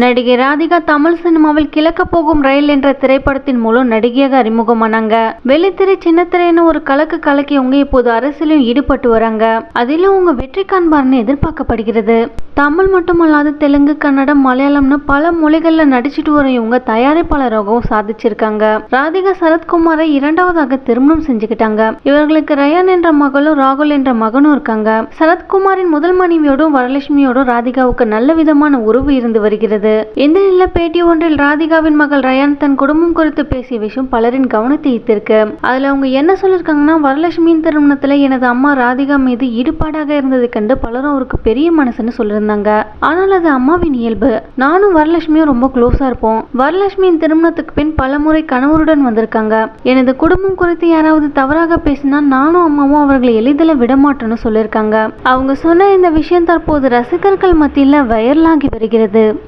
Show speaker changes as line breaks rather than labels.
நடிகை ராதிகா தமிழ் சினிமாவில் கிழக்க போகும் ரயில் என்ற திரைப்படத்தின் மூலம் நடிகையாக அறிமுகமானாங்க. வெள்ளித்திரை சின்னத்திரைன்னு ஒரு கலக்கு கலக்கியவங்க இப்போது அரசியலும் ஈடுபட்டு வராங்க. அதிலும் அவங்க வெற்றி காண்பார்னு எதிர்பார்க்கப்படுகிறது. தமிழ் மட்டுமல்லாது தெலுங்கு, கன்னடம், மலையாளம்னு பல மொழிகள்ல நடிச்சிட்டு வர இவங்க தயாரிப்பாளராகவும் சாதிச்சிருக்காங்க. ராதிகா சரத்குமாரை இரண்டாவதாக திருமணம் செஞ்சுக்கிட்டாங்க. இவர்களுக்கு ரயான் என்ற மகளும் ராகுல் என்ற மகனும் இருக்காங்க. சரத்குமாரின் முதல் மனைவியோடும் வரலட்சுமியோடும் ராதிகாவுக்கு நல்ல விதமான உறவு இருந்து வருகிறது. இந்த நிலையில பேட்டி ஒன்றில் ராதிகாவின் மகள் ரயான் தன் குடும்பம் குறித்து பேசிய விஷயம் பலரின் கவனத்தை ஈர்த்திருக்கு. அதுல அவங்க என்ன சொல்லிருக்காங்கன்னா, வரலட்சுமியின் திருமணத்துல எனது அம்மா ராதிகா மீது ஈடுபாடாக இருந்ததை கண்டு பலரும் அவருக்கு பெரிய மனசுன்னு சொல்லியிருந்தாங்க. ஆனால் அது அம்மாவின் இயல்பு. நானும் வரலட்சுமியும் ரொம்ப க்ளோஸா இருப்போம். வரலட்சுமியின் திருமணத்துக்கு பின் பல முறை கணவருடன் வந்திருக்காங்க. எனது குடும்பம் குறித்து யாராவது தவறாக பேசினா நானும் அம்மாவும் அவர்களை எளிதில் விடமாட்டோன்னு சொல்லியிருக்காங்க. அவங்க சொன்ன இந்த விஷயம் தற்போது ரசிகர்கள் மத்தியில் வைரலாகி வருகிறது.